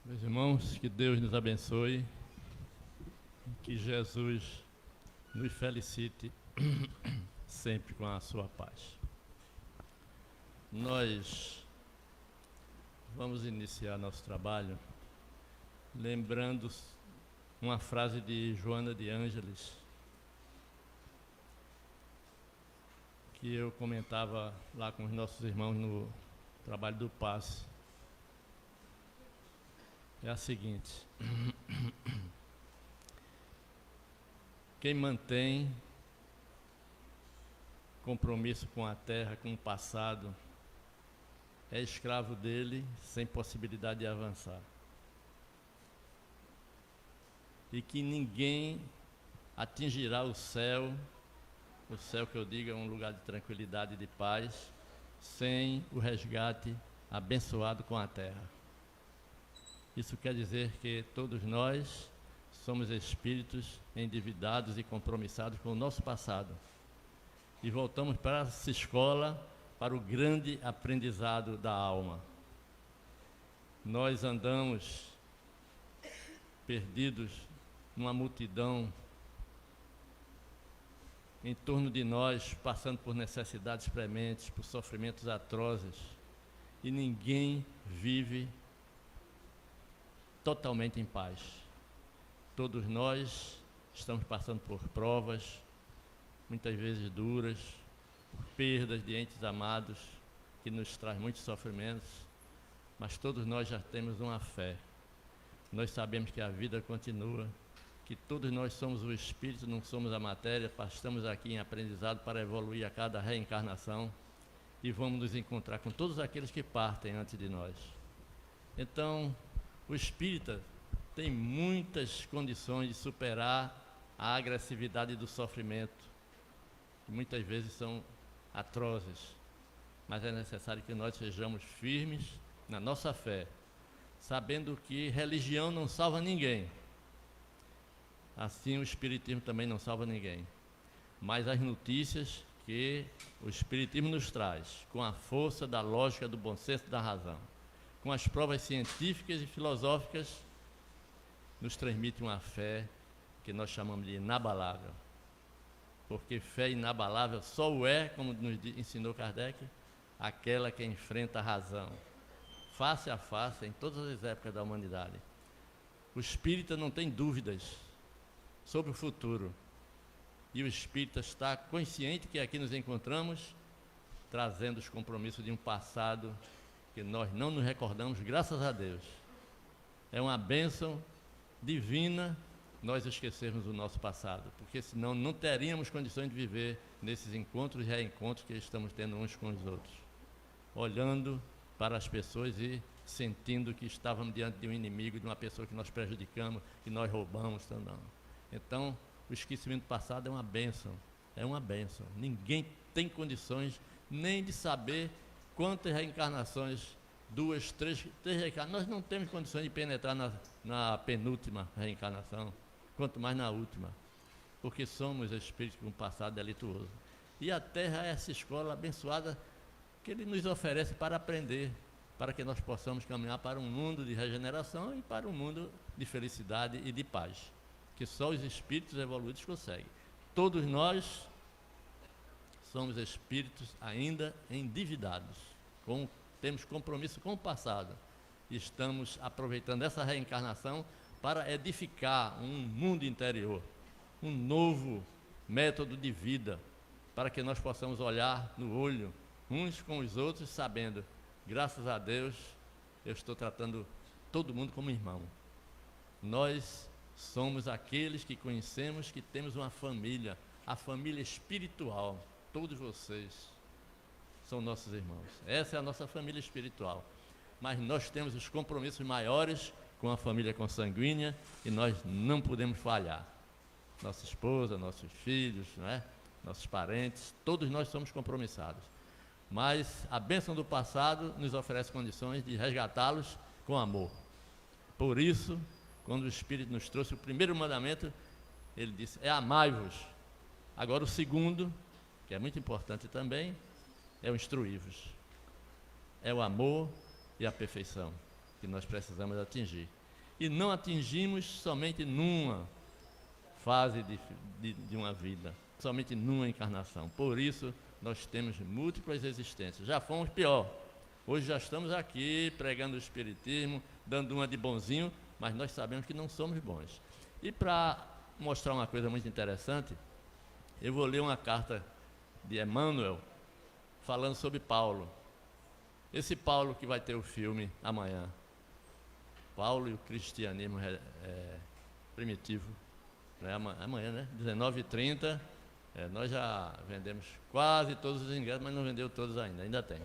Meus irmãos, que Deus nos abençoe, que Jesus nos felicite sempre com a sua paz. Nós vamos iniciar nosso trabalho lembrando uma frase de Joana de Ângeles, que eu comentava lá com os nossos irmãos no trabalho do passe. É a seguinte: quem mantém compromisso com a terra, com o passado, é escravo dele sem possibilidade de avançar. E que ninguém atingirá o céu que eu digo é um lugar de tranquilidade e de paz, sem o resgate abençoado com a terra. Isso quer dizer que todos nós somos espíritos endividados e compromissados com o nosso passado. E voltamos para essa escola, para o grande aprendizado da alma. Nós andamos perdidos numa multidão em torno de nós, passando por necessidades prementes, por sofrimentos atrozes, e ninguém vive totalmente em paz. Todos nós estamos passando por provas, muitas vezes duras, por perdas de entes amados, que nos traz muitos sofrimentos, mas todos nós já temos uma fé. Nós sabemos que a vida continua, que todos nós somos o espírito, não somos a matéria, estamos aqui em aprendizado para evoluir a cada reencarnação e vamos nos encontrar com todos aqueles que partem antes de nós. Então, o espírita tem muitas condições de superar a agressividade do sofrimento, que muitas vezes são atrozes, mas é necessário que nós sejamos firmes na nossa fé, sabendo que religião não salva ninguém, assim o espiritismo também não salva ninguém, mas as notícias que o espiritismo nos traz, com a força da lógica, do bom senso e da razão, com as provas científicas e filosóficas, nos transmite uma fé que nós chamamos de inabalável. Porque fé inabalável só o é, como nos ensinou Kardec, aquela que enfrenta a razão, face a face, em todas as épocas da humanidade. O espírita não tem dúvidas sobre o futuro. E o espírita está consciente que aqui nos encontramos, trazendo os compromissos de um passado que nós não nos recordamos, graças a Deus. É uma bênção divina nós esquecermos o nosso passado, porque senão não teríamos condições de viver nesses encontros e reencontros que estamos tendo uns com os outros, olhando para as pessoas e sentindo que estávamos diante de um inimigo, de uma pessoa que nós prejudicamos, que nós roubamos também. Então, o esquecimento do passado é uma bênção, Ninguém tem condições nem de saber quantas reencarnações, 2, 3 reencarnações, nós não temos condições de penetrar na penúltima reencarnação, quanto mais na última, porque somos espíritos com um passado delituoso. E a Terra é essa escola abençoada que Ele nos oferece para aprender, para que nós possamos caminhar para um mundo de regeneração e para um mundo de felicidade e de paz, que só os espíritos evoluídos conseguem. Todos nós somos espíritos ainda endividados, temos compromisso com o passado. Estamos aproveitando essa reencarnação para edificar um mundo interior, um novo método de vida, para que nós possamos olhar no olho uns com os outros, sabendo, graças a Deus, eu estou tratando todo mundo como irmão. Nós somos aqueles que conhecemos que temos uma família, a família espiritual. Todos vocês são nossos irmãos. Essa é a nossa família espiritual. Mas nós temos os compromissos maiores com a família consanguínea e nós não podemos falhar. Nossa esposa, nossos filhos, não é? Nossos parentes, todos nós somos compromissados. Mas a bênção do passado nos oferece condições de resgatá-los com amor. Por isso, quando o Espírito nos trouxe o primeiro mandamento, ele disse, é amai-vos. Agora o segundo, que é muito importante também, é o instruí-vos. É o amor e a perfeição. que nós precisamos atingir. E não atingimos somente numa fase de uma vida, somente numa encarnação. Por isso, nós temos múltiplas existências. Já fomos pior. Hoje já estamos aqui pregando o Espiritismo, dando uma de bonzinho, mas nós sabemos que não somos bons. E para mostrar uma coisa muito interessante, eu vou ler uma carta de Emmanuel falando sobre Paulo. Esse Paulo que vai ter o filme amanhã. Paulo e o cristianismo primitivo. Amanhã, né? 19h30. Nós já vendemos quase todos os ingressos, mas não vendeu todos ainda tem.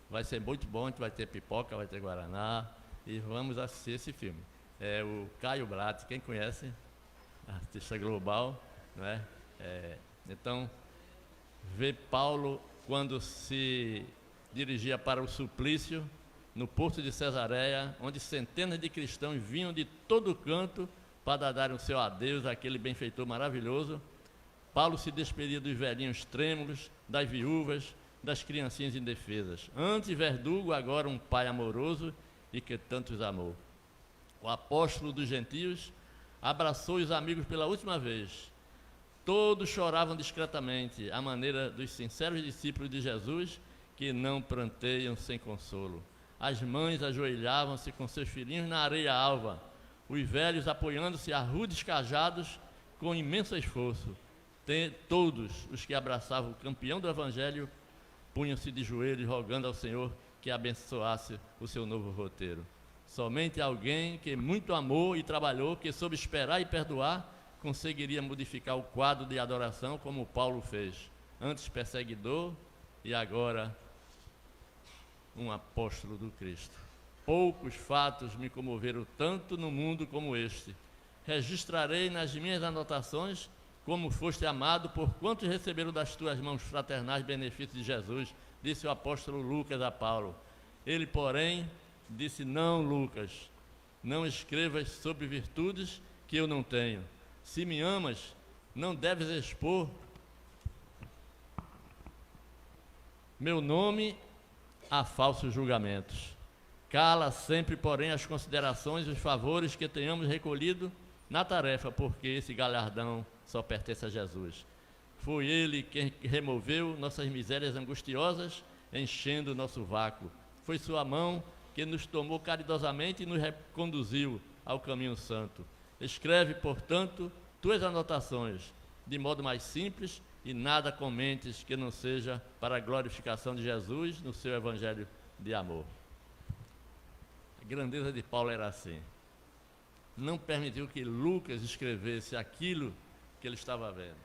Vai ser muito bom, a gente vai ter pipoca, vai ter guaraná e vamos assistir esse filme. O Caio Bratz, quem conhece? Artista global, não é? Então, ver Paulo quando se dirigia para o suplício no porto de Cesareia, onde centenas de cristãos vinham de todo canto para dar o seu adeus àquele benfeitor maravilhoso. Paulo se despedia dos velhinhos trêmulos, das viúvas, das criancinhas indefesas. Antes verdugo, agora um pai amoroso e que tantos amou. O apóstolo dos gentios abraçou os amigos pela última vez. Todos choravam discretamente, à maneira dos sinceros discípulos de Jesus, que não pranteiam sem consolo. As mães ajoelhavam-se com seus filhinhos na areia alva, os velhos apoiando-se a rudes cajados com imenso esforço. Todos os que abraçavam o campeão do Evangelho punham-se de joelhos, rogando ao Senhor que abençoasse o seu novo roteiro. Somente alguém que muito amou e trabalhou, que soube esperar e perdoar, conseguiria modificar o quadro de adoração como Paulo fez, antes perseguidor e agora um apóstolo do Cristo. Poucos fatos me comoveram tanto no mundo como este. Registrarei nas minhas anotações como foste amado por quantos receberam das tuas mãos fraternais benefícios de Jesus, disse o apóstolo Lucas a Paulo. Ele, porém, disse: não, Lucas, não escrevas sobre virtudes que eu não tenho. Se me amas, não deves expor meu nome a falsos julgamentos. Cala sempre, porém, as considerações e os favores que tenhamos recolhido na tarefa, porque esse galardão só pertence a Jesus. Foi Ele quem removeu nossas misérias angustiosas, enchendo o nosso vácuo. Foi sua mão que nos tomou caridosamente e nos reconduziu ao caminho santo. Escreve, portanto, tuas anotações, de modo mais simples, e nada comentes que não seja para a glorificação de Jesus no seu evangelho de amor. A grandeza de Paulo era assim. Não permitiu que Lucas escrevesse aquilo que ele estava vendo.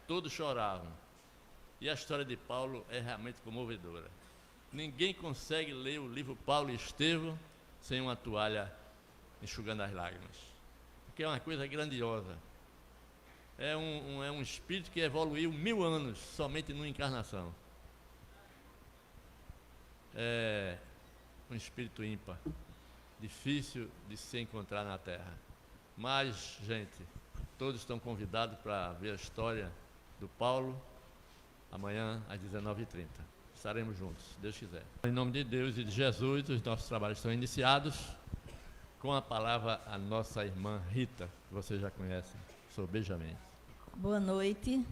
Todos choravam. E a história de Paulo é realmente comovedora. Ninguém consegue ler o livro Paulo e Estevão sem uma toalha enxugando as lágrimas. Porque é uma coisa grandiosa. É um espírito que evoluiu 1000 anos somente numa encarnação. É um espírito ímpar, difícil de se encontrar na Terra. Mas, gente, todos estão convidados para ver a história do Paulo amanhã às 19h30. Estaremos juntos, se Deus quiser. Em nome de Deus e de Jesus, os nossos trabalhos estão iniciados. Com a palavra, a nossa irmã Rita, que vocês já conhecem, sobejamente. Boa noite.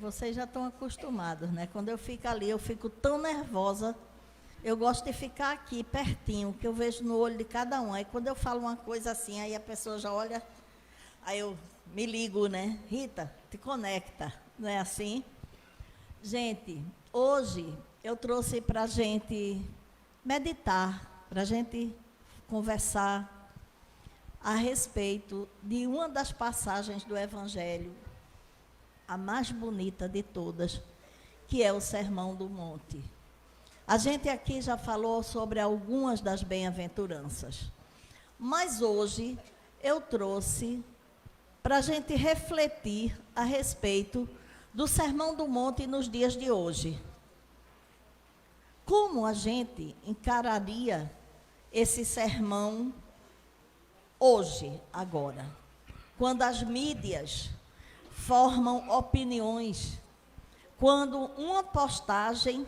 Vocês já estão acostumados, né? Quando eu fico ali, eu fico tão nervosa. Eu gosto de ficar aqui, pertinho, que eu vejo no olho de cada um. Aí, quando eu falo uma coisa assim, aí a pessoa já olha, aí eu me ligo, né? Rita, te conecta, não é assim? Gente, hoje eu trouxe para a gente meditar, para a gente conversar a respeito de uma das passagens do Evangelho, a mais bonita de todas, que é o Sermão do Monte. A gente aqui já falou sobre algumas das bem-aventuranças, mas hoje eu trouxe para a gente refletir a respeito do Sermão do Monte nos dias de hoje. Como a gente encararia esse sermão hoje, agora, quando as mídias formam opiniões, quando uma postagem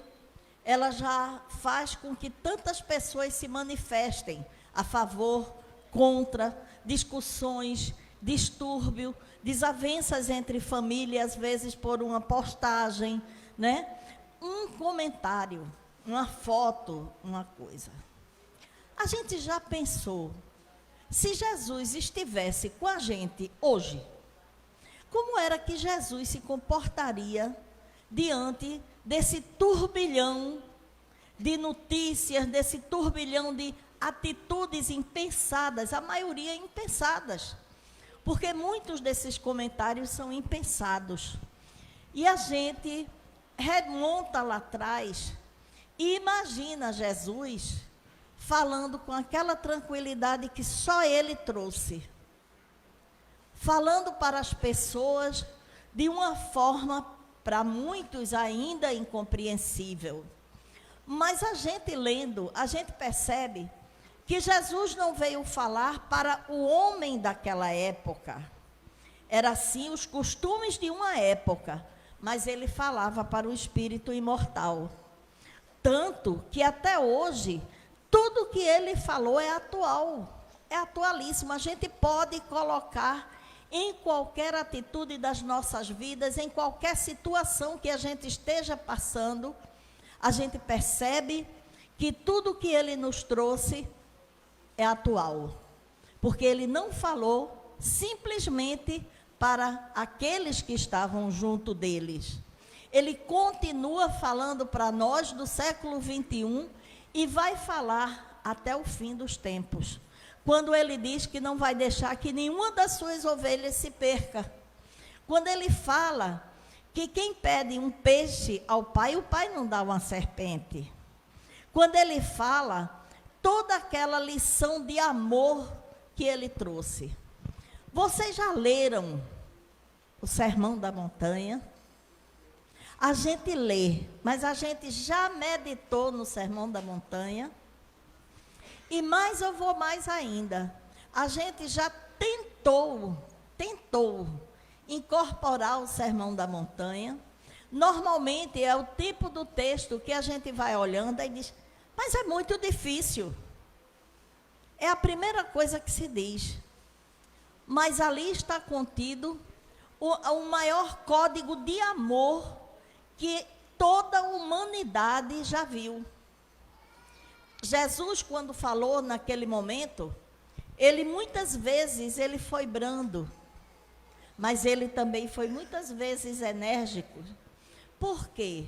ela já faz com que tantas pessoas se manifestem a favor, contra, discussões, distúrbio, desavenças entre famílias, às vezes por uma postagem, né? Um comentário, uma foto, uma coisa. A gente já pensou, se Jesus estivesse com a gente hoje, como era que Jesus se comportaria diante desse turbilhão de notícias, desse turbilhão de atitudes impensadas, a maioria impensadas, porque muitos desses comentários são impensados. E a gente remonta lá atrás e imagina Jesus falando com aquela tranquilidade que só ele trouxe, falando para as pessoas de uma forma, para muitos ainda incompreensível. Mas a gente lendo, a gente percebe que Jesus não veio falar para o homem daquela época. Era assim os costumes de uma época, mas ele falava para o espírito imortal. Tanto que até hoje, tudo que ele falou é atual, é atualíssimo. A gente pode colocar em qualquer atitude das nossas vidas, em qualquer situação que a gente esteja passando, a gente percebe que tudo que ele nos trouxe é atual, porque ele não falou simplesmente para aqueles que estavam junto deles. Ele continua falando para nós do século 21 e vai falar até o fim dos tempos, quando ele diz que não vai deixar que nenhuma das suas ovelhas se perca. Quando ele fala que quem pede um peixe ao pai, o pai não dá uma serpente. Quando ele fala toda aquela lição de amor que ele trouxe. Vocês já leram o Sermão da Montanha? A gente lê, mas a gente já meditou no Sermão da Montanha. E mais eu vou mais ainda. A gente já tentou incorporar o Sermão da Montanha. Normalmente é o tipo do texto que a gente vai olhando e diz, mas é muito difícil. É a primeira coisa que se diz. Mas ali está contido o maior código de amor que toda a humanidade já viu. Jesus, quando falou naquele momento, ele muitas vezes ele foi brando, mas ele também foi muitas vezes enérgico. Por quê?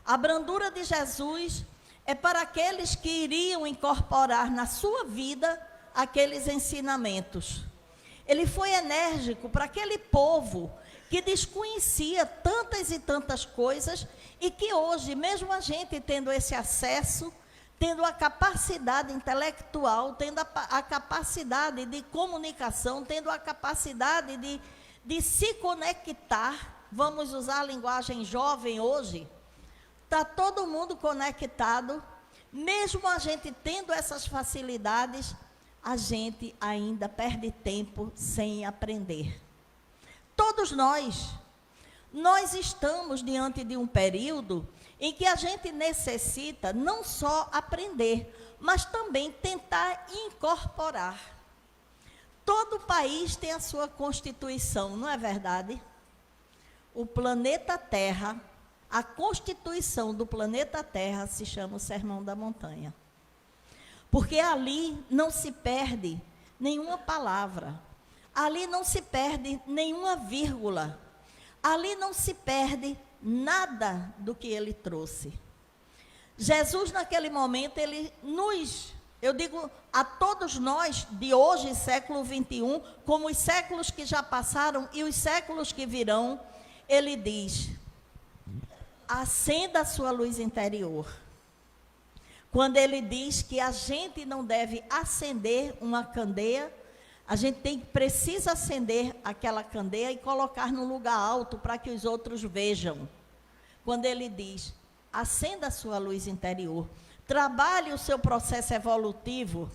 A brandura de Jesus é para aqueles que iriam incorporar na sua vida aqueles ensinamentos. Ele foi enérgico para aquele povo que desconhecia tantas e tantas coisas e que hoje, mesmo a gente tendo esse acesso, tendo a capacidade intelectual, tendo a capacidade de comunicação, tendo a capacidade de se conectar, vamos usar a linguagem jovem hoje, está todo mundo conectado, mesmo a gente tendo essas facilidades, a gente ainda perde tempo sem aprender. Todos nós estamos diante de um período em que a gente necessita não só aprender, mas também tentar incorporar. Todo país tem a sua Constituição, não é verdade? O planeta Terra, a Constituição do planeta Terra se chama o Sermão da Montanha. Porque ali não se perde nenhuma palavra, ali não se perde nenhuma vírgula, ali não se perde nada do que ele trouxe. Jesus, naquele momento, ele eu digo a todos nós de hoje, século 21, como os séculos que já passaram e os séculos que virão, ele diz, acenda a sua luz interior. Quando ele diz que a gente não deve acender uma candeia, a gente precisa acender aquela candeia e colocar num lugar alto para que os outros vejam. Quando ele diz, acenda a sua luz interior, trabalhe o seu processo evolutivo,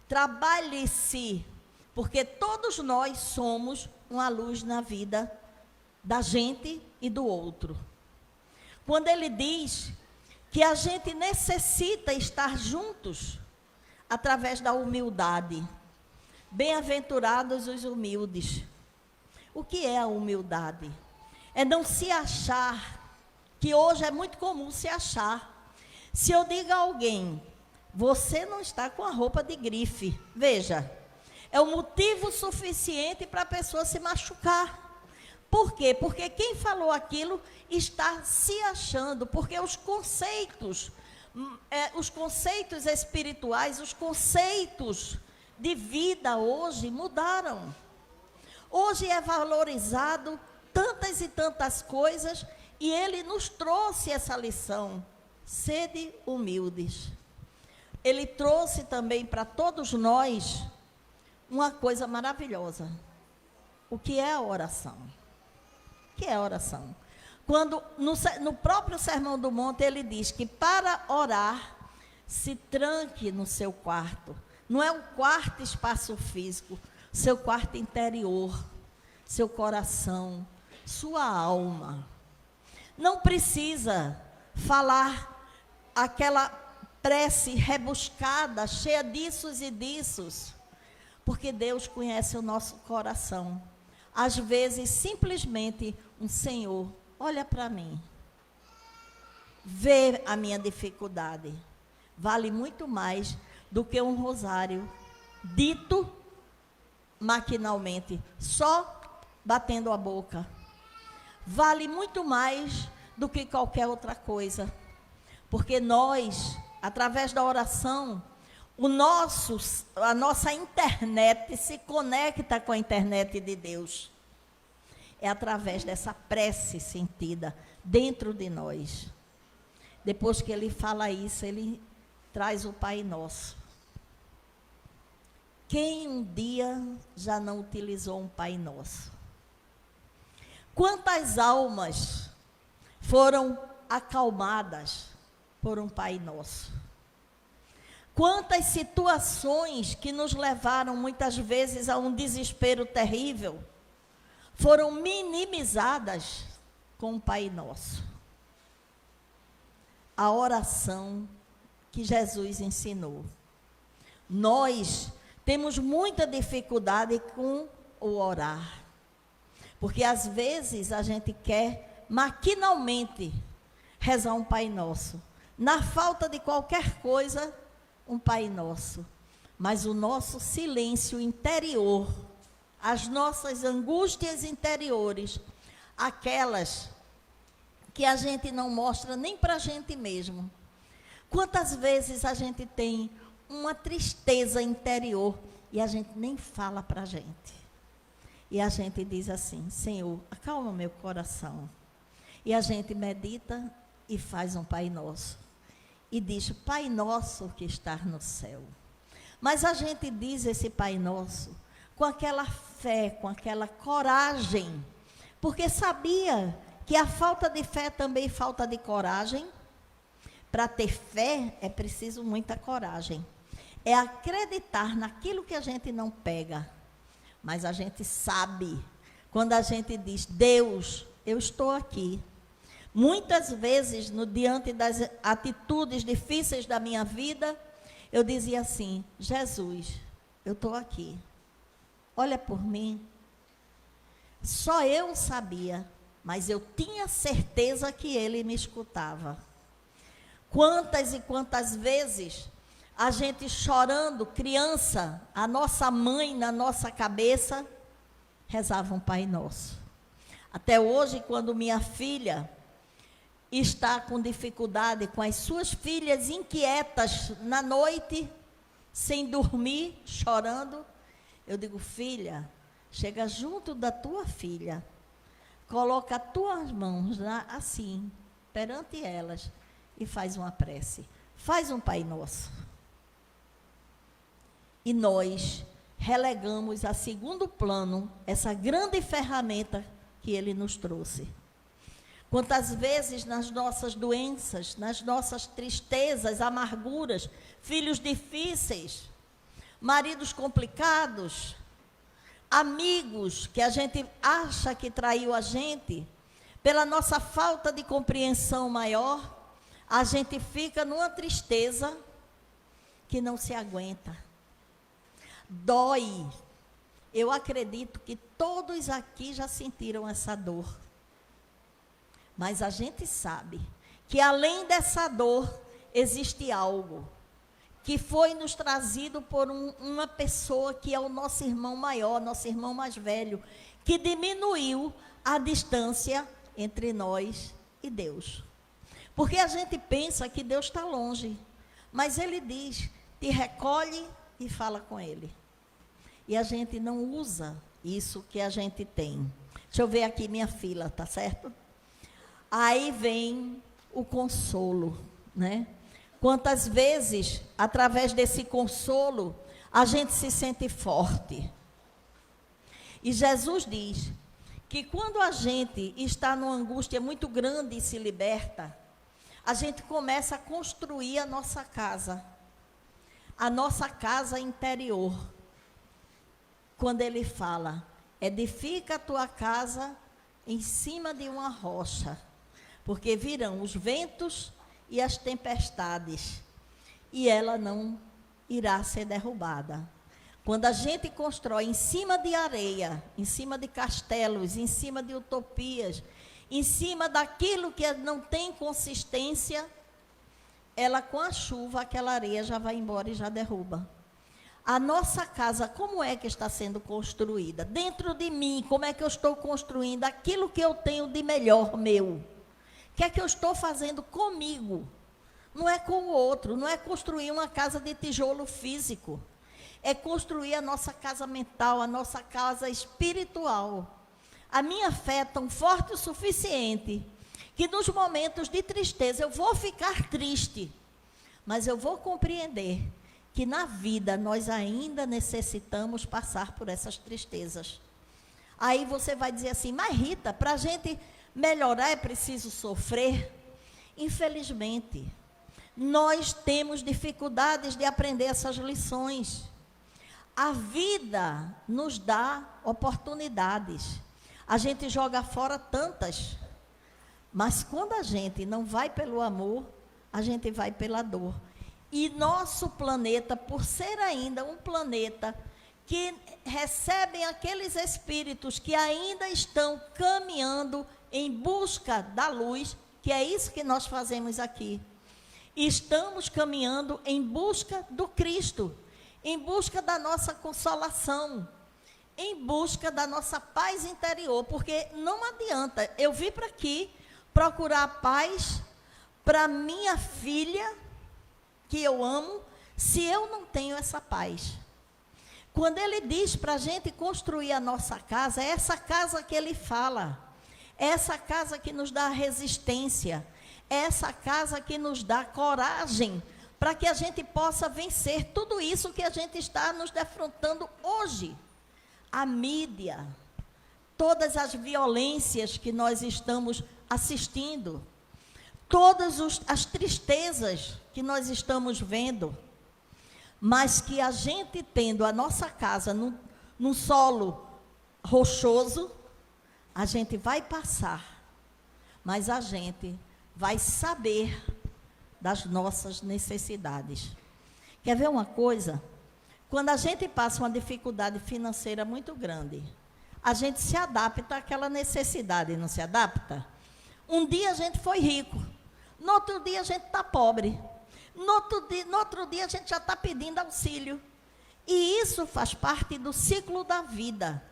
trabalhe-se, porque todos nós somos uma luz na vida da gente e do outro. Quando ele diz que a gente necessita estar juntos através da humildade. Bem-aventurados os humildes. O que é a humildade? É não se achar, que hoje é muito comum se achar. Se eu digo a alguém, você não está com a roupa de grife, veja, é um motivo suficiente para a pessoa se machucar. Por quê? Porque quem falou aquilo está se achando, porque os conceitos espirituais, os conceitos de vida hoje mudaram. Hoje é valorizado tantas e tantas coisas, e ele nos trouxe essa lição: sede humildes. Ele trouxe também para todos nós uma coisa maravilhosa. O que é a oração? O que é a oração? Quando no próprio Sermão do Monte ele diz que para orar, se tranque no seu quarto. Não é um quarto espaço físico, seu quarto interior, seu coração, sua alma. Não precisa falar aquela prece rebuscada, cheia diços e diços, porque Deus conhece o nosso coração. Às vezes, simplesmente, um Senhor, olha para mim, vê a minha dificuldade, vale muito mais do que um rosário dito maquinalmente, só batendo a boca. Vale muito mais do que qualquer outra coisa, porque nós, através da oração, a nossa internet se conecta com a internet de Deus. É através dessa prece sentida dentro de nós. Depois que ele fala isso, ele traz o Pai Nosso. Quem um dia já não utilizou um Pai Nosso? Quantas almas foram acalmadas por um Pai Nosso? Quantas situações que nos levaram muitas vezes a um desespero terrível foram minimizadas com o Pai Nosso? A oração que Jesus ensinou. Nós temos muita dificuldade com o orar, porque às vezes a gente quer maquinalmente rezar um Pai Nosso. Na falta de qualquer coisa, um Pai Nosso. Mas o nosso silêncio interior, as nossas angústias interiores, aquelas que a gente não mostra nem para a gente mesmo. Quantas vezes a gente tem uma tristeza interior e a gente nem fala para a gente. E a gente diz assim: Senhor, acalma meu coração. E a gente medita e faz um Pai Nosso. E diz: Pai Nosso que está no céu. Mas a gente diz esse Pai Nosso com aquela fé, com aquela coragem, porque sabia que a falta de fé também falta de coragem. Para ter fé é preciso muita coragem. É acreditar naquilo que a gente não pega, mas a gente sabe. Quando a gente diz: Deus, eu estou aqui. Muitas vezes, diante das atitudes difíceis da minha vida, eu dizia assim: Jesus, eu estou aqui. Olha por mim. Só eu sabia, mas eu tinha certeza que Ele me escutava. Quantas e quantas vezes a gente chorando, criança, a nossa mãe na nossa cabeça, rezava um Pai Nosso. Até hoje, quando minha filha está com dificuldade, com as suas filhas inquietas na noite, sem dormir, chorando, eu digo: filha, chega junto da tua filha, coloca as tuas mãos assim, perante elas, e faz uma prece, faz um Pai Nosso. E nós relegamos a segundo plano essa grande ferramenta que Ele nos trouxe. Quantas vezes nas nossas doenças, nas nossas tristezas, amarguras, filhos difíceis, maridos complicados, amigos que a gente acha que traiu a gente, pela nossa falta de compreensão maior, a gente fica numa tristeza que não se aguenta. Dói. Eu acredito que todos aqui já sentiram essa dor. Mas a gente sabe que além dessa dor, existe algo que foi nos trazido por uma pessoa que é o nosso irmão maior, nosso irmão mais velho, que diminuiu a distância entre nós e Deus. Porque a gente pensa que Deus está longe, mas Ele diz, te recolhe e fala com Ele. E a gente não usa isso que a gente tem. Deixa eu ver aqui minha fila, tá certo? Aí vem o consolo, né? Quantas vezes, através desse consolo, a gente se sente forte. E Jesus diz que quando a gente está numa angústia muito grande e se liberta, a gente começa a construir a nossa casa interior. Quando ele fala, edifica a tua casa em cima de uma rocha, porque virão os ventos e as tempestades, e ela não irá ser derrubada. Quando a gente constrói em cima de areia, em cima de castelos, em cima de utopias, em cima daquilo que não tem consistência, ela com a chuva, aquela areia já vai embora e já derruba. A nossa casa, como é que está sendo construída? Dentro de mim, como é que eu estou construindo aquilo que eu tenho de melhor meu? O que é que eu estou fazendo comigo? Não é com o outro, não é construir uma casa de tijolo físico. É construir a nossa casa mental, a nossa casa espiritual. A minha fé é tão forte o suficiente que nos momentos de tristeza eu vou ficar triste, mas eu vou compreender que na vida nós ainda necessitamos passar por essas tristezas. Aí você vai dizer assim, mas Rita, para a gente melhorar é preciso sofrer? Infelizmente, nós temos dificuldades de aprender essas lições. A vida nos dá oportunidades. A gente joga fora tantas, mas quando a gente não vai pelo amor, a gente vai pela dor. E nosso planeta, por ser ainda um planeta que recebe aqueles espíritos que ainda estão caminhando em busca da luz, que é isso que nós fazemos aqui. Estamos caminhando em busca do Cristo, em busca da nossa consolação, em busca da nossa paz interior, porque não adianta eu vir para aqui procurar paz para minha filha, que eu amo, se eu não tenho essa paz. Quando ele diz para a gente construir a nossa casa, é essa casa que ele fala, é essa casa que nos dá resistência, é essa casa que nos dá coragem, para que a gente possa vencer tudo isso que a gente está nos defrontando hoje. A mídia, todas as violências que nós estamos assistindo, todas as tristezas que nós estamos vendo, mas que a gente tendo a nossa casa num solo rochoso, a gente vai passar, mas a gente vai saber das nossas necessidades. Quer ver uma coisa? Quando a gente passa uma dificuldade financeira muito grande, a gente se adapta àquela necessidade, não se adapta? Um dia a gente foi rico, no outro dia a gente está pobre, no outro dia a gente já está pedindo auxílio. E isso faz parte do ciclo da vida.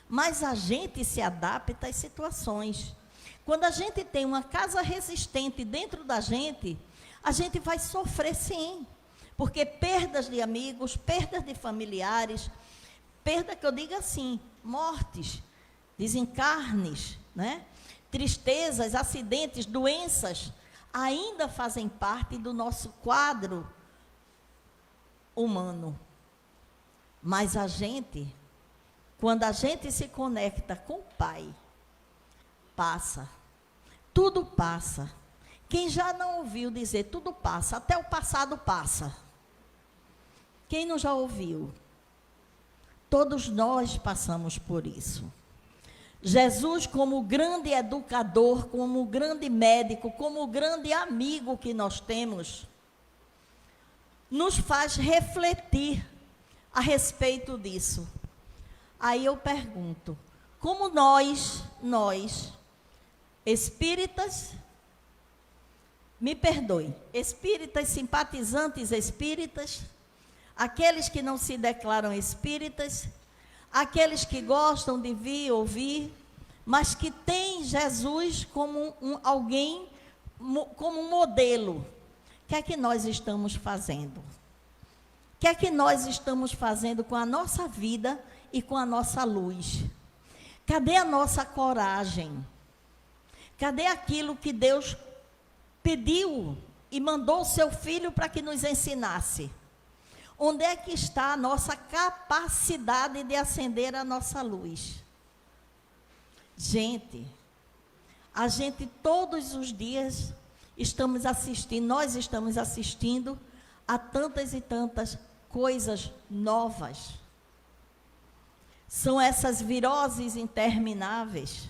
Mas a gente se adapta às situações. Quando a gente tem uma casa resistente dentro da gente, a gente vai sofrer sim. Porque perdas de amigos, perdas de familiares, perda que eu digo assim, mortes, desencarnes, né? Tristezas, acidentes, doenças, ainda fazem parte do nosso quadro humano. Mas a gente, quando a gente se conecta com o Pai, passa. Tudo passa. Quem já não ouviu dizer tudo passa, até o passado passa. Quem não já ouviu? Todos nós passamos por isso. Jesus, como grande educador, como grande médico, como grande amigo que nós temos, nos faz refletir a respeito disso. Aí eu pergunto, como nós, espíritas, me perdoem, espíritas, simpatizantes espíritas, aqueles que não se declaram espíritas, aqueles que gostam de vir ouvir, mas que têm Jesus como alguém, como um modelo. O que é que nós estamos fazendo? O que é que nós estamos fazendo com a nossa vida e com a nossa luz? Cadê a nossa coragem? Cadê aquilo que Deus pediu e mandou o seu Filho para que nos ensinasse? Onde é que está a nossa capacidade de acender a nossa luz? Gente, a gente todos os dias nós estamos assistindo a tantas e tantas coisas novas. São essas viroses intermináveis,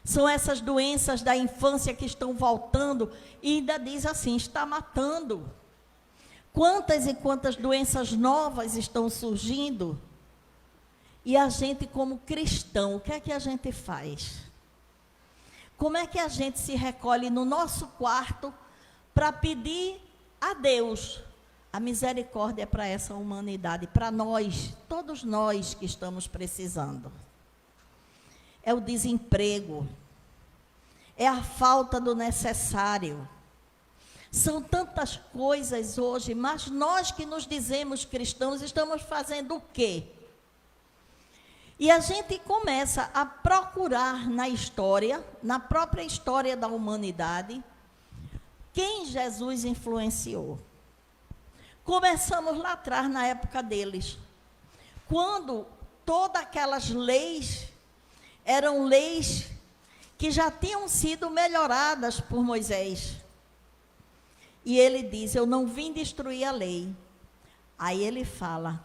são essas doenças da infância que estão voltando e ainda diz assim, está matando. Quantas e quantas doenças novas estão surgindo? E a gente, como cristão, o que é que a gente faz? Como é que a gente se recolhe no nosso quarto para pedir a Deus a misericórdia para essa humanidade, para nós, todos nós que estamos precisando? É o desemprego, é a falta do necessário. São tantas coisas hoje, mas nós que nos dizemos cristãos, estamos fazendo o quê? E a gente começa a procurar na história, na própria história da humanidade, quem Jesus influenciou. Começamos lá atrás, na época deles, quando todas aquelas leis eram leis que já tinham sido melhoradas por Moisés. E ele diz, eu não vim destruir a lei. Aí ele fala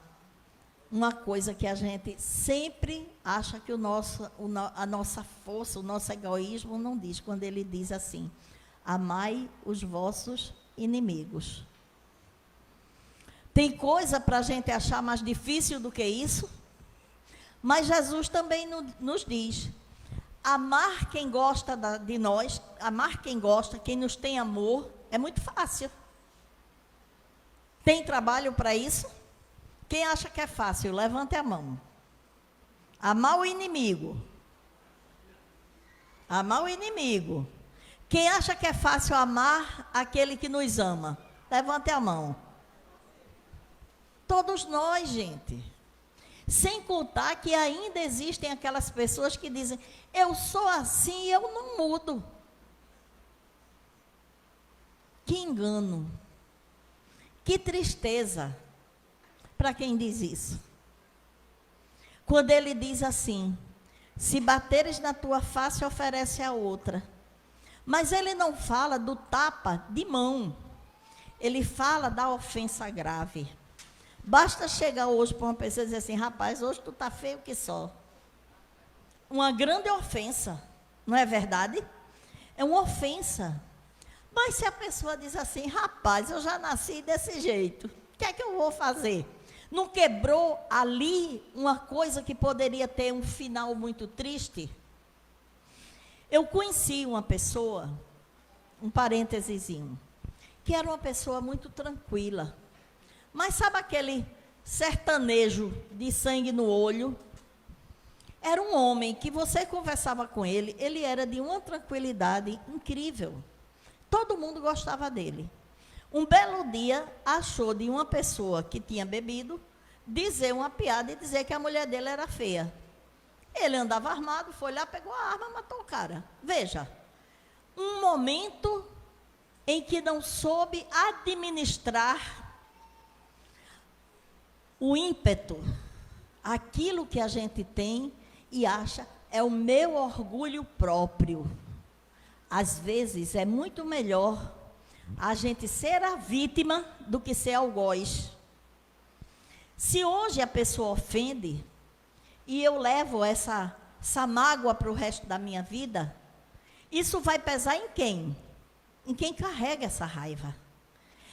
uma coisa que a gente sempre acha que a nossa força, o nosso egoísmo não diz, quando ele diz assim, amai os vossos inimigos. Tem coisa para a gente achar mais difícil do que isso? Mas Jesus também nos diz, amar quem gosta de nós, amar quem gosta, quem nos tem amor, é muito fácil. Tem trabalho para isso? Quem acha que é fácil, levante a mão. Amar o inimigo. Amar o inimigo. Quem acha que é fácil amar aquele que nos ama? Levante a mão. Todos nós, gente. Sem contar que ainda existem aquelas pessoas que dizem, eu sou assim e eu não mudo. Que engano, que tristeza para quem diz isso. Quando ele diz assim, se bateres na tua face, oferece a outra. Mas ele não fala do tapa de mão, ele fala da ofensa grave. Basta chegar hoje para uma pessoa e dizer assim, rapaz, hoje tu está feio que só. Uma grande ofensa, não é verdade? É uma ofensa. Mas se a pessoa diz assim, rapaz, eu já nasci desse jeito, o que é que eu vou fazer? Não quebrou ali uma coisa que poderia ter um final muito triste? Eu conheci uma pessoa, um parêntesezinho, que era uma pessoa muito tranquila. Mas sabe aquele sertanejo de sangue no olho? Era um homem que você conversava com ele, ele era de uma tranquilidade incrível. Todo mundo gostava dele. Um belo dia, achou de uma pessoa que tinha bebido, dizer uma piada e dizer que a mulher dele era feia. Ele andava armado, foi lá, pegou a arma, matou o cara. Veja, um momento em que não soube administrar o ímpeto, aquilo que a gente tem e acha é o meu orgulho próprio. Às vezes é muito melhor a gente ser a vítima do que ser algoz. Se hoje a pessoa ofende, e eu levo essa essa mágoa para o resto da minha vida, isso vai pesar em quem? Em quem carrega essa raiva.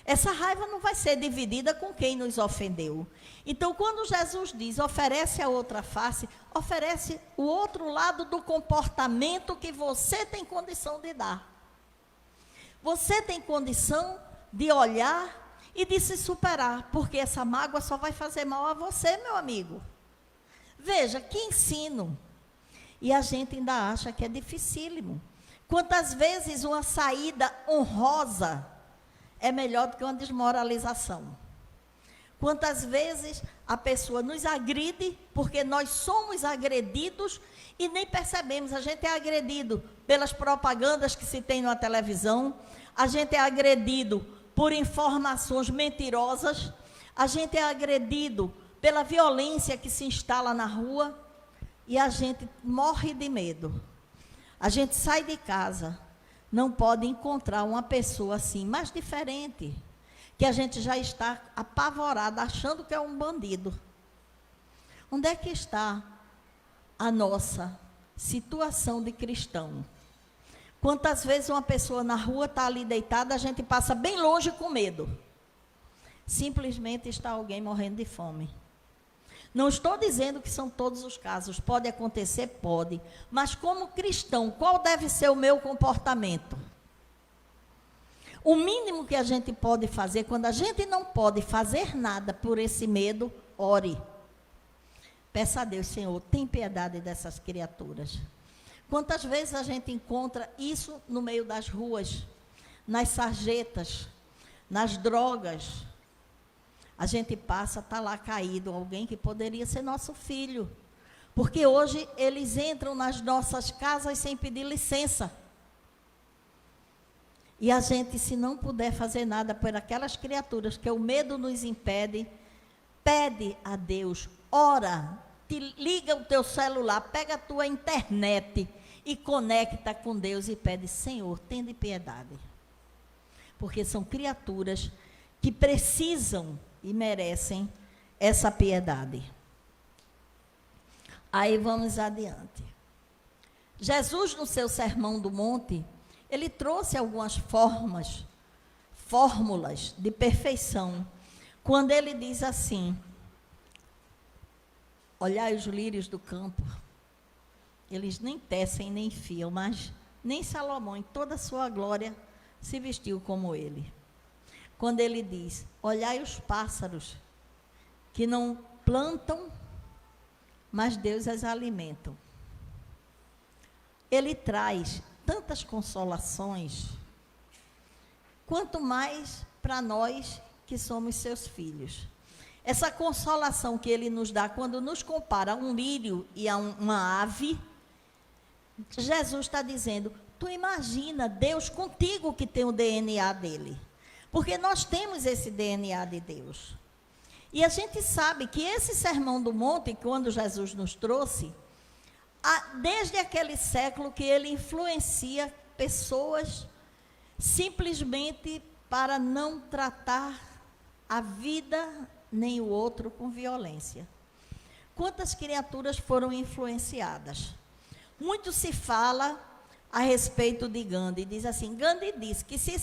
Essa raiva não vai ser dividida com quem nos ofendeu. Então, quando Jesus diz, oferece a outra face, oferece o outro lado do comportamento que você tem condição de dar. Você tem condição de olhar e de se superar, porque essa mágoa só vai fazer mal a você, meu amigo. Veja, que ensino. E a gente ainda acha que é dificílimo. Quantas vezes uma saída honrosa é melhor do que uma desmoralização? Quantas vezes a pessoa nos agride, porque nós somos agredidos e nem percebemos. A gente é agredido pelas propagandas que se tem na televisão, a gente é agredido por informações mentirosas, a gente é agredido pela violência que se instala na rua e a gente morre de medo. A gente sai de casa, não pode encontrar uma pessoa assim, mais diferente, que a gente já está apavorado, achando que é um bandido. Onde é que está a nossa situação de cristão? Quantas vezes uma pessoa na rua está ali deitada, a gente passa bem longe com medo. Simplesmente está alguém morrendo de fome. Não estou dizendo que são todos os casos, pode acontecer, pode. Mas como cristão, qual deve ser o meu comportamento? O mínimo que a gente pode fazer, quando a gente não pode fazer nada por esse medo, ore. Peça a Deus, Senhor, tem piedade dessas criaturas. Quantas vezes a gente encontra isso no meio das ruas, nas sarjetas, nas drogas? A gente passa, está lá caído alguém que poderia ser nosso filho. Porque hoje eles entram nas nossas casas sem pedir licença. E a gente, se não puder fazer nada por aquelas criaturas que o medo nos impede, pede a Deus, ora, liga o teu celular, pega a tua internet e conecta com Deus e pede, Senhor, tende piedade. Porque são criaturas que precisam e merecem essa piedade. Aí vamos adiante. Jesus, no seu Sermão do Monte, ele trouxe algumas fórmulas de perfeição, quando ele diz assim, olhai os lírios do campo, eles nem tecem nem fiam, mas nem Salomão, em toda a sua glória, se vestiu como ele. Quando ele diz, olhai os pássaros, que não plantam, mas Deus as alimenta. Ele traz tantas consolações, quanto mais para nós que somos seus filhos. Essa consolação que ele nos dá, quando nos compara a um lírio e a uma ave, Jesus está dizendo, tu imagina Deus contigo que tem o DNA dele. Porque nós temos esse DNA de Deus. E a gente sabe que esse Sermão do Monte, quando Jesus nos trouxe, desde aquele século que ele influencia pessoas simplesmente para não tratar a vida nem o outro com violência. Quantas criaturas foram influenciadas? Muito se fala a respeito de Gandhi. Diz assim, Gandhi disse que se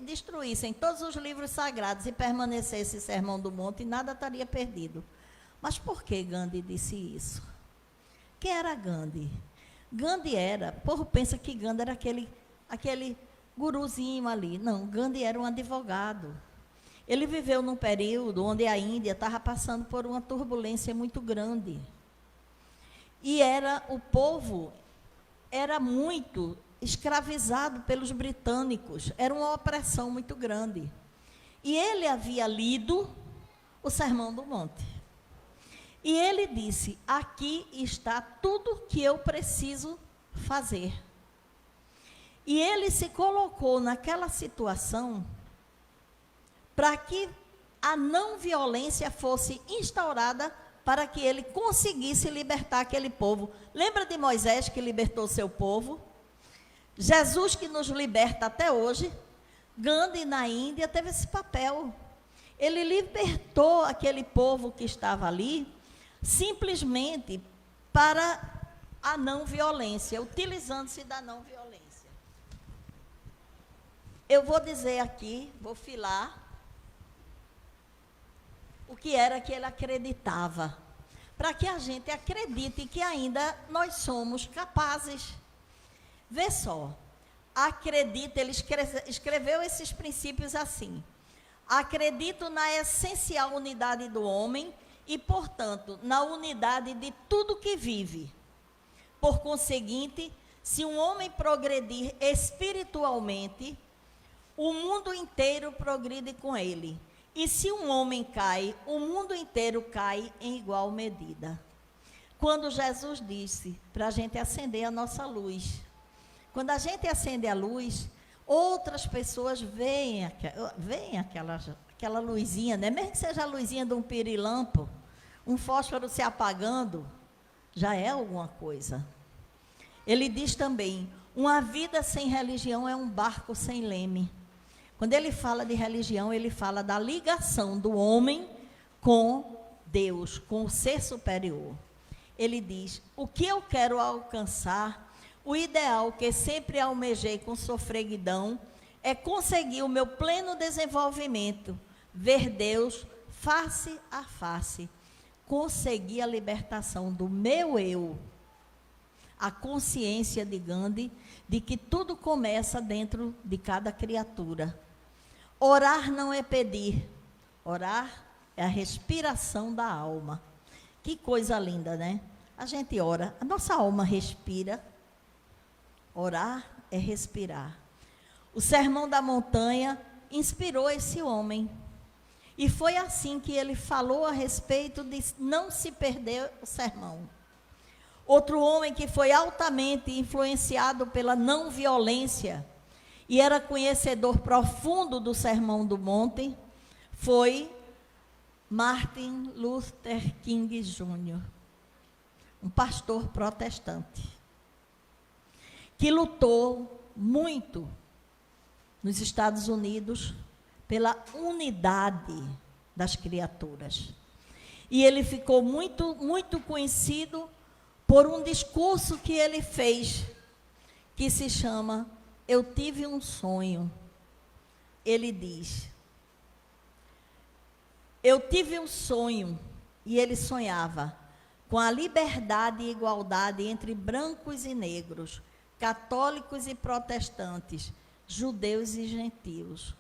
destruíssem todos os livros sagrados e permanecesse o Sermão do Monte, nada estaria perdido. Mas por que Gandhi disse isso? Quem era Gandhi? Gandhi era, o povo pensa que Gandhi era aquele guruzinho ali. Não, Gandhi era um advogado. Ele viveu num período onde a Índia estava passando por uma turbulência muito grande. E o povo era muito escravizado pelos britânicos, era uma opressão muito grande. E ele havia lido o Sermão do Monte. E ele disse, aqui está tudo o que eu preciso fazer. E ele se colocou naquela situação para que a não violência fosse instaurada para que ele conseguisse libertar aquele povo. Lembra de Moisés que libertou seu povo? Jesus que nos liberta até hoje. Gandhi na Índia teve esse papel. Ele libertou aquele povo que estava ali, simplesmente para a não violência, utilizando-se da não violência. Eu vou dizer aqui, vou filar, o que era que ele acreditava, para que a gente acredite que ainda nós somos capazes. Vê só, acredita, ele escreveu esses princípios assim: acredito na essencial unidade do homem e, portanto, na unidade de tudo que vive. Por conseguinte, se um homem progredir espiritualmente, o mundo inteiro progride com ele. E se um homem cai, o mundo inteiro cai em igual medida. Quando Jesus disse para a gente acender a nossa luz, quando a gente acende a luz, outras pessoas veem aquela luzinha, né? Mesmo que seja a luzinha de um pirilampo, um fósforo se apagando, já é alguma coisa. Ele diz também, uma vida sem religião é um barco sem leme. Quando ele fala de religião, ele fala da ligação do homem com Deus, com o ser superior. Ele diz, o que eu quero alcançar, o ideal que sempre almejei com sofreguidão, é conseguir o meu pleno desenvolvimento, ver Deus face a face, conseguir a libertação do meu eu, a consciência de Gandhi, de que tudo começa dentro de cada criatura. Orar não é pedir, orar é a respiração da alma. Que coisa linda, né? A gente ora, a nossa alma respira. Orar é respirar. O Sermão da Montanha inspirou esse homem. E foi assim que ele falou a respeito de não se perder o sermão. Outro homem que foi altamente influenciado pela não violência e era conhecedor profundo do Sermão do Monte, foi Martin Luther King Jr., um pastor protestante, que lutou muito nos Estados Unidos pela unidade das criaturas. E ele ficou muito, muito conhecido por um discurso que ele fez, que se chama Eu Tive um Sonho. Ele diz, eu tive um sonho, e ele sonhava com a liberdade e igualdade entre brancos e negros, católicos e protestantes, judeus e gentios.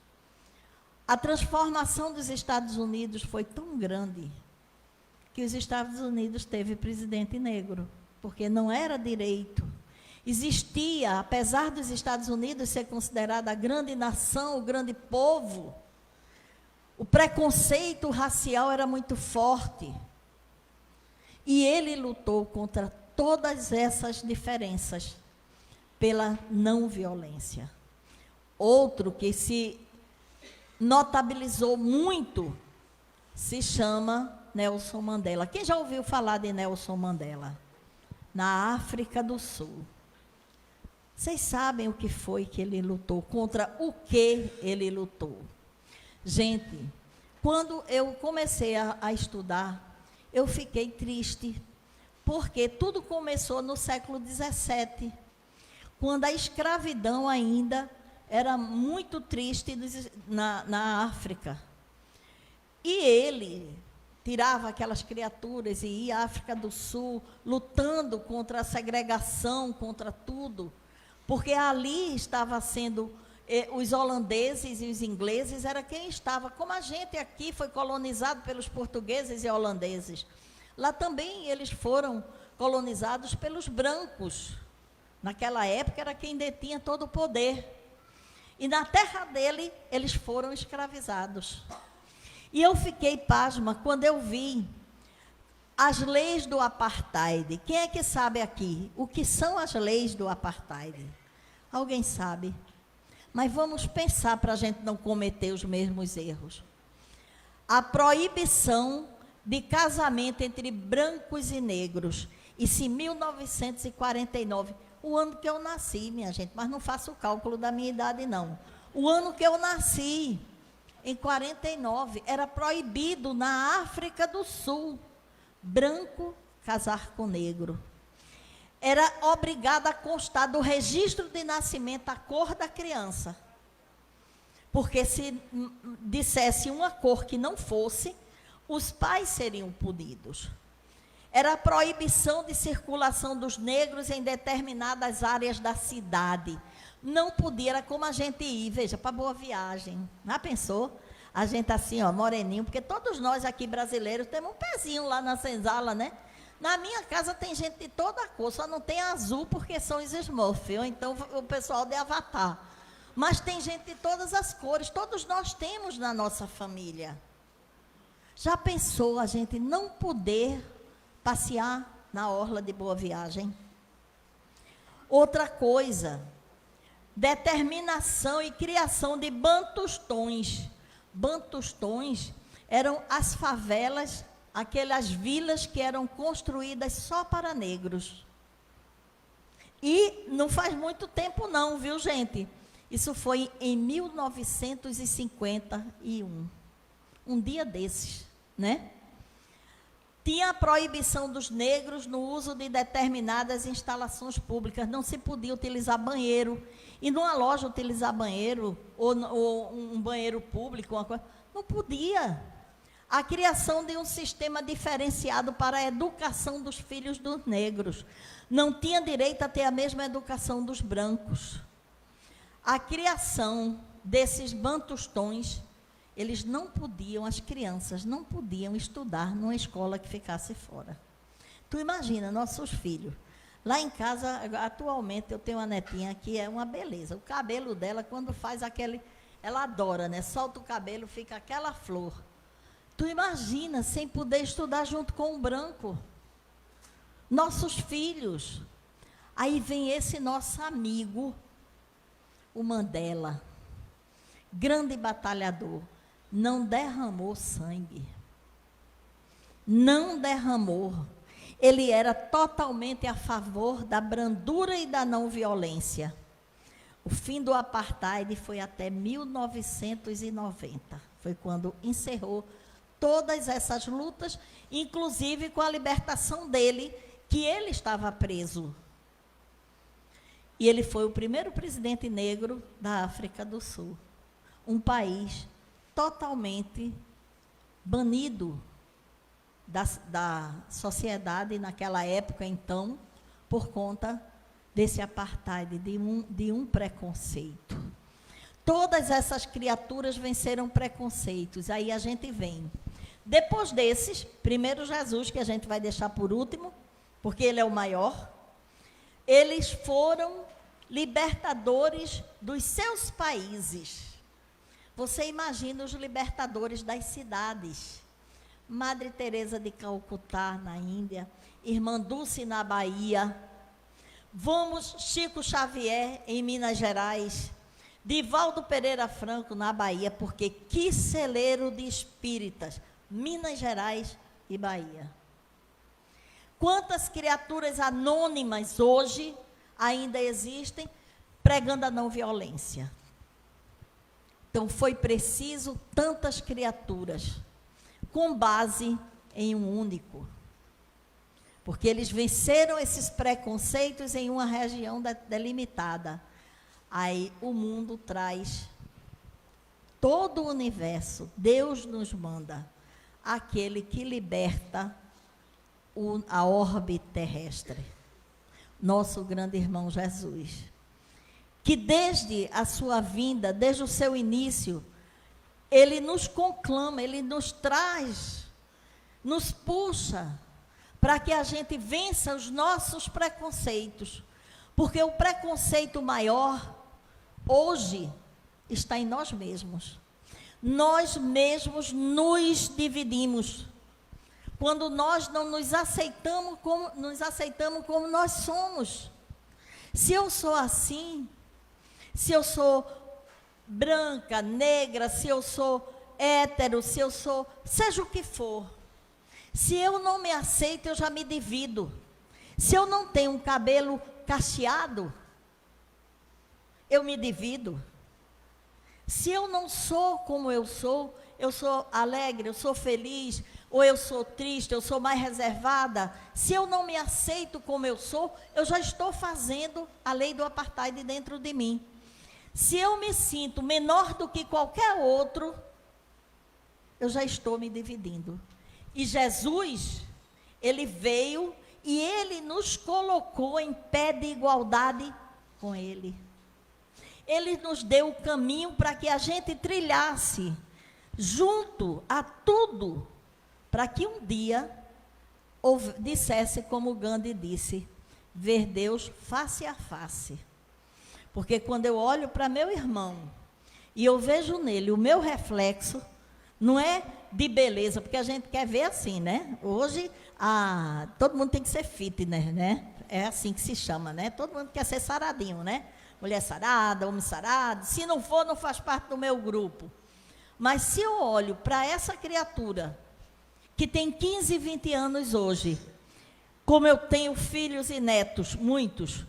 A transformação dos Estados Unidos foi tão grande que os Estados Unidos teve presidente negro, porque não era direito. Existia, apesar dos Estados Unidos ser considerada a grande nação, o grande povo, o preconceito racial era muito forte. E ele lutou contra todas essas diferenças pela não violência. Outro que se notabilizou muito se chama Nelson Mandela. Quem já ouviu falar de Nelson Mandela? Na África do Sul. Vocês sabem o que foi que ele lutou? Contra o que ele lutou? Gente, quando eu comecei a estudar, eu fiquei triste, porque tudo começou no século XVII, quando a escravidão ainda era muito triste na África. E ele tirava aquelas criaturas e ia à África do Sul, lutando contra a segregação, contra tudo, porque ali estava sendo, os holandeses e os ingleses, era quem estava, como a gente aqui foi colonizado pelos portugueses e holandeses, lá também eles foram colonizados pelos brancos. Naquela época era quem detinha todo o poder. E na terra dele, eles foram escravizados. E eu fiquei pasma quando eu vi as leis do apartheid. Quem é que sabe aqui o que são as leis do apartheid? Alguém sabe? Mas vamos pensar para a gente não cometer os mesmos erros. A proibição de casamento entre brancos e negros. Isso em 1949, o ano que eu nasci, minha gente, mas não faço o cálculo da minha idade, não. O ano que eu nasci, em 49, era proibido na África do Sul, branco casar com negro. era obrigada a constar do registro de nascimento a cor da criança. Porque se dissesse uma cor que não fosse, os pais seriam punidos. Era a proibição de circulação dos negros em determinadas áreas da cidade. Não podia, era como a gente ir, veja, para Boa Viagem. Já pensou? A gente assim, ó, moreninho, porque todos nós aqui brasileiros temos um pezinho lá na senzala, né? Na minha casa tem gente de toda a cor, só não tem azul porque são os Smurfs, ou então o pessoal de Avatar. Mas tem gente de todas as cores, todos nós temos na nossa família. Já pensou a gente não poder passear na orla de Boa Viagem? Outra coisa, determinação e criação de bantustões. Bantustões eram as favelas, aquelas vilas que eram construídas só para negros. E não faz muito tempo não, viu, gente? Isso foi em 1951. Um dia desses, né? Tinha a proibição dos negros no uso de determinadas instalações públicas. Não se podia utilizar banheiro. E numa loja utilizar banheiro, ou um banheiro público, uma coisa, não podia. A criação de um sistema diferenciado para a educação dos filhos dos negros. Não tinha direito a ter a mesma educação dos brancos. A criação desses bantustões, eles não podiam, as crianças não podiam estudar numa escola que ficasse fora. Tu imagina, nossos filhos. Lá em casa, atualmente, eu tenho uma netinha que é uma beleza. O cabelo dela, quando faz aquele... Ela adora, né? Solta o cabelo, fica aquela flor. Tu imagina, sem poder estudar junto com o branco. Nossos filhos. Aí vem esse nosso amigo, o Mandela. Grande batalhador. Não derramou sangue. Não derramou. Ele era totalmente a favor da brandura e da não violência. O fim do apartheid foi até 1990. Foi quando encerrou todas essas lutas, inclusive com a libertação dele, que ele estava preso. E ele foi o primeiro presidente negro da África do Sul. Um país totalmente banido da sociedade naquela época, então, por conta desse apartheid, de um preconceito. Todas essas criaturas venceram preconceitos. Aí a gente vem. Depois desses, primeiro Jesus, que a gente vai deixar por último, porque ele é o maior, eles foram libertadores dos seus países. Você imagina os libertadores das cidades. Madre Teresa de Calcutá, na Índia, Irmã Dulce, na Bahia, Chico Xavier, em Minas Gerais, Divaldo Pereira Franco, na Bahia, porque que celeiro de espíritas, Minas Gerais e Bahia. Quantas criaturas anônimas hoje ainda existem pregando a não violência? Então, foi preciso tantas criaturas, com base em um único. Porque eles venceram esses preconceitos em uma região delimitada. Aí o mundo traz todo o universo. Deus nos manda aquele que liberta a orbe terrestre. Nosso grande irmão Jesus. Que desde a sua vinda, desde o seu início, ele nos conclama, ele nos traz, nos puxa, para que a gente vença os nossos preconceitos. Porque o preconceito maior, hoje, está em nós mesmos. Nós mesmos nos dividimos. Quando nós não nos aceitamos como nós somos. Se eu sou assim, se eu sou branca, negra, se eu sou hétero, se eu sou, seja o que for. Se eu não me aceito, eu já me divido. Se eu não tenho um cabelo cacheado, eu me divido. Se eu não sou como eu sou alegre, eu sou feliz, ou eu sou triste, eu sou mais reservada, se eu não me aceito como eu sou, eu já estou fazendo a lei do apartheid dentro de mim. Se eu me sinto menor do que qualquer outro, eu já estou me dividindo. E Jesus, ele veio e ele nos colocou em pé de igualdade com ele. Ele nos deu o caminho para que a gente trilhasse junto a tudo, para que um dia dissesse, como Gandhi disse, ver Deus face a face. Porque quando eu olho para meu irmão e eu vejo nele o meu reflexo, não é de beleza, porque a gente quer ver assim, né? Hoje, todo mundo tem que ser fitness, né? É assim que se chama, né? Todo mundo quer ser saradinho, né? Mulher sarada, homem sarado. Se não for, não faz parte do meu grupo. Mas se eu olho para essa criatura, que tem 15, 20 anos hoje, como eu tenho filhos e netos, muitos,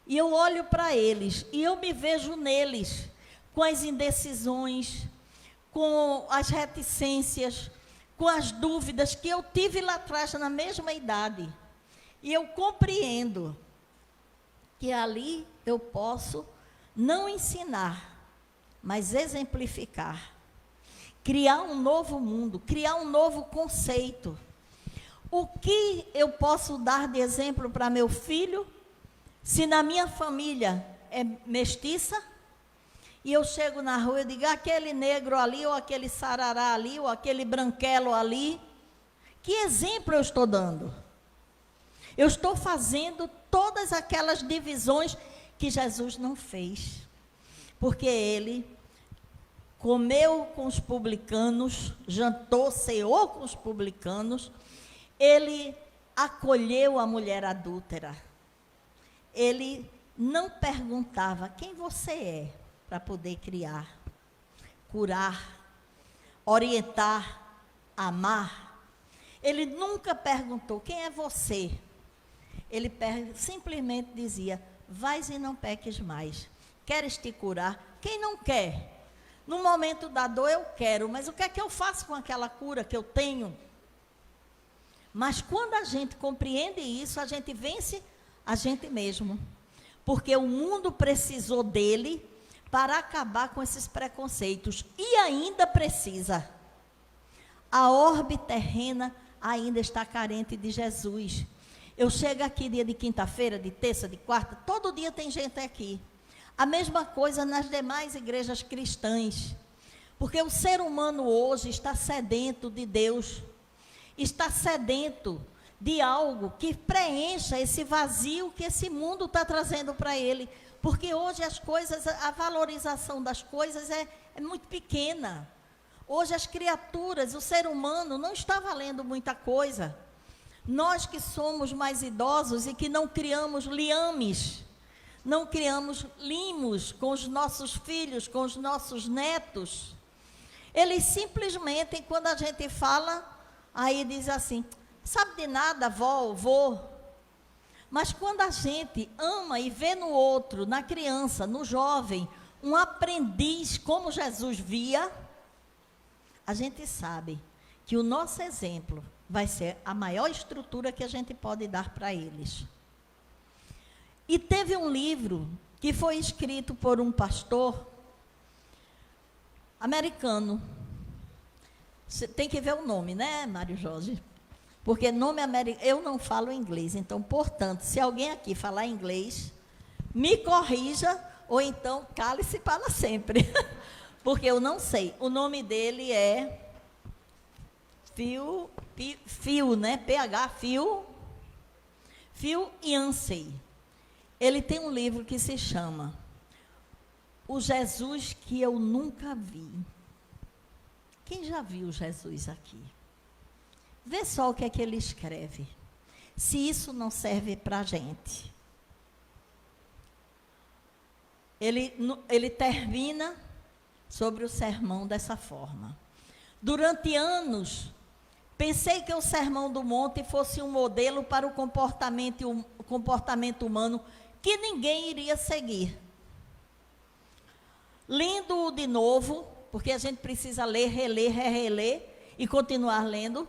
e eu olho para eles, e eu me vejo neles, com as indecisões, com as reticências, com as dúvidas que eu tive lá atrás, na mesma idade. E eu compreendo que ali eu posso não ensinar, mas exemplificar. Criar um novo mundo, criar um novo conceito. O que eu posso dar de exemplo para meu filho, se na minha família é mestiça, e eu chego na rua e digo, aquele negro ali, ou aquele sarará ali, ou aquele branquelo ali, que exemplo eu estou dando? Eu estou fazendo todas aquelas divisões que Jesus não fez, porque ele comeu com os publicanos, jantou, ceou com os publicanos, ele acolheu a mulher adúltera, ele não perguntava quem você é, para poder criar, curar, orientar, amar. Ele nunca perguntou quem é você. Ele simplesmente dizia, vais e não peques mais. Queres te curar? Quem não quer? No momento da dor eu quero, mas o que é que eu faço com aquela cura que eu tenho? Mas quando a gente compreende isso, a gente vence a gente mesmo. Porque o mundo precisou dele para acabar com esses preconceitos. E ainda precisa. A orbe terrena ainda está carente de Jesus. Eu chego aqui dia de quinta-feira, de terça, de quarta, todo dia tem gente aqui. A mesma coisa nas demais igrejas cristãs. Porque o ser humano hoje está sedento de Deus. Está sedento de algo que preencha esse vazio que esse mundo está trazendo para ele. Porque hoje as coisas, a valorização das coisas é muito pequena. Hoje as criaturas, o ser humano não está valendo muita coisa. Nós que somos mais idosos e que não criamos liames, não criamos limos com os nossos filhos, com os nossos netos, eles simplesmente, quando a gente fala, aí diz assim, sabe de nada, vó, vô. Mas quando a gente ama e vê no outro, na criança, no jovem, um aprendiz como Jesus via, a gente sabe que o nosso exemplo vai ser a maior estrutura que a gente pode dar para eles. E teve um livro que foi escrito por um pastor americano. Você tem que ver o nome, né, Mário Jorge? Porque nome americano, eu não falo inglês, então, portanto, se alguém aqui falar inglês, me corrija, ou então cale-se para sempre, porque eu não sei. O nome dele é Phil, né? Phil Yancey. Ele tem um livro que se chama O Jesus que eu nunca vi. Quem já viu Jesus aqui? Vê só o que é que ele escreve. Se isso não serve para a gente. Ele termina sobre o sermão dessa forma. Durante anos, pensei que o Sermão do Monte fosse um modelo para o comportamento humano que ninguém iria seguir. Lendo-o de novo, porque a gente precisa ler, reler, reler e continuar lendo.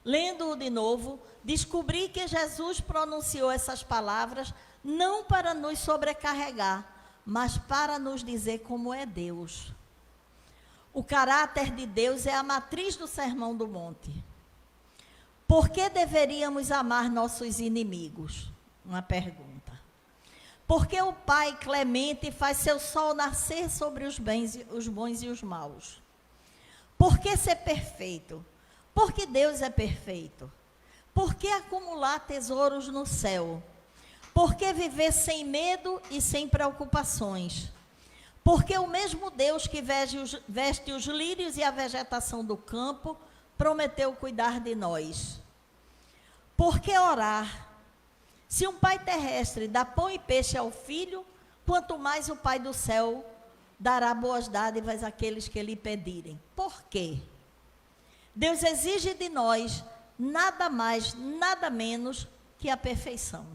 Lendo-o de novo, descobri que Jesus pronunciou essas palavras não para nos sobrecarregar, mas para nos dizer como é Deus. O caráter de Deus é a matriz do Sermão do Monte. Por que deveríamos amar nossos inimigos? Uma pergunta. Porque o Pai clemente faz seu sol nascer sobre os bons e os maus? Por que ser perfeito? Porque Deus é perfeito. Por que acumular tesouros no céu? Por que viver sem medo e sem preocupações? Porque o mesmo Deus que veste os lírios e a vegetação do campo prometeu cuidar de nós. Por que orar? Se um pai terrestre dá pão e peixe ao filho, quanto mais o Pai do céu dará boas dádivas àqueles que lhe pedirem. Por quê? Deus exige de nós nada mais, nada menos que a perfeição.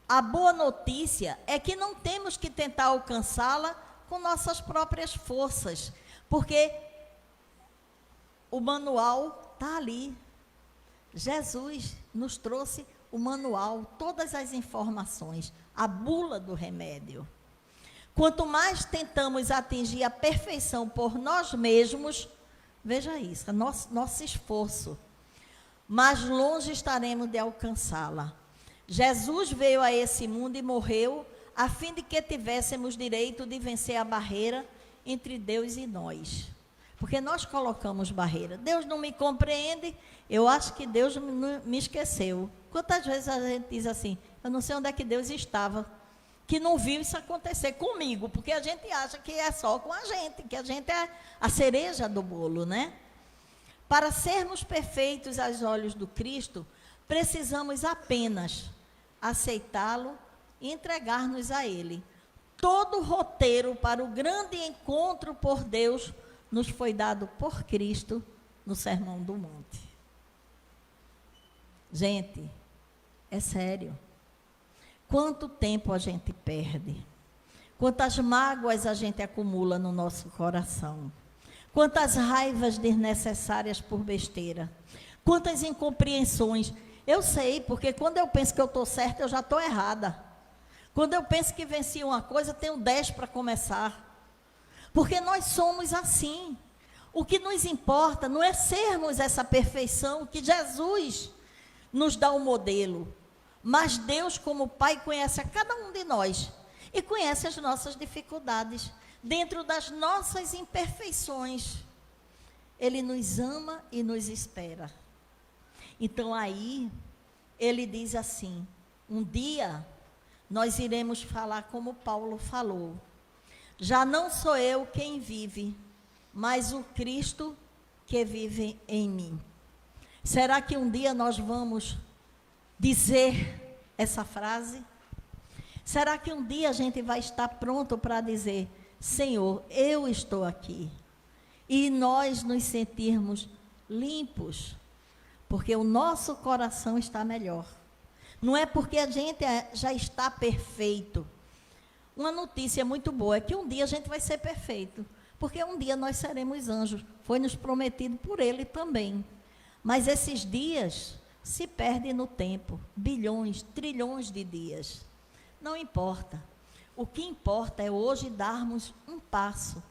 A boa notícia é que não temos que tentar alcançá-la com nossas próprias forças, porque o manual está ali. Jesus nos trouxe o manual, todas as informações, a bula do remédio. Quanto mais tentamos atingir a perfeição por nós mesmos, veja isso, nosso esforço, mais longe estaremos de alcançá-la. Jesus veio a esse mundo e morreu a fim de que tivéssemos direito de vencer a barreira entre Deus e nós. Porque nós colocamos barreira. Deus não me compreende, eu acho que Deus me esqueceu. Quantas vezes a gente diz assim, eu não sei onde é que Deus estava, que não viu isso acontecer comigo, porque a gente acha que é só com a gente, que a gente é a cereja do bolo, né? Para sermos perfeitos aos olhos do Cristo, precisamos apenas aceitá-lo e entregar-nos a Ele. Todo o roteiro para o grande encontro por Deus nos foi dado por Cristo no Sermão do Monte. Gente, é sério. Quanto tempo a gente perde? Quantas mágoas a gente acumula no nosso coração? Quantas raivas desnecessárias por besteira? Quantas incompreensões? Eu sei, porque quando eu penso que eu estou certa, eu já estou errada. Quando eu penso que venci uma coisa, tenho 10 para começar. Porque nós somos assim. O que nos importa não é sermos essa perfeição que Jesus nos dá o modelo. Mas Deus, como Pai, conhece a cada um de nós e conhece as nossas dificuldades. Dentro das nossas imperfeições, Ele nos ama e nos espera. Então aí, Ele diz assim, um dia nós iremos falar como Paulo falou. Já não sou eu quem vive, mas o Cristo que vive em mim. Será que um dia nós vamos dizer essa frase? Será que um dia a gente vai estar pronto para dizer, Senhor, eu estou aqui? E nós nos sentirmos limpos, porque o nosso coração está melhor. Não é porque a gente já está perfeito. Uma notícia muito boa é que um dia a gente vai ser perfeito, porque um dia nós seremos anjos. Foi nos prometido por Ele também. Mas esses dias se perdem no tempo, bilhões, trilhões de dias. Não importa. O que importa é hoje darmos um passo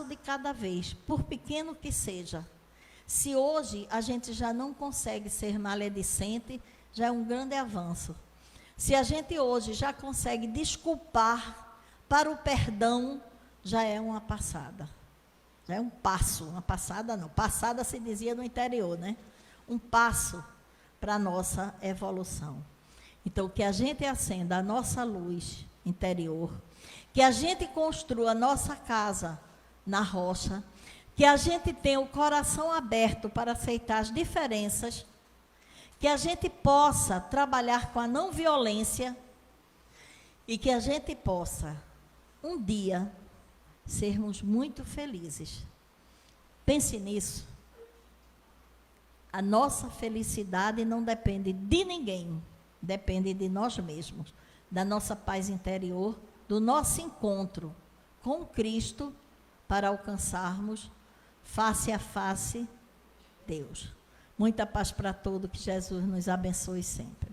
de cada vez, por pequeno que seja. Se hoje a gente já não consegue ser maledicente, já é um grande avanço. Se a gente hoje já consegue desculpar para o perdão, já é uma passada. Já é um passo, uma passada não. Passada se dizia no interior, né? Um passo para a nossa evolução. Então, que a gente acenda a nossa luz interior, que a gente construa a nossa casa na rocha, que a gente tenha o coração aberto para aceitar as diferenças, que a gente possa trabalhar com a não violência e que a gente possa, um dia, sermos muito felizes. Pense nisso. A nossa felicidade não depende de ninguém, depende de nós mesmos, da nossa paz interior, do nosso encontro com Cristo para alcançarmos face a face Deus. Muita paz para todos, que Jesus nos abençoe sempre.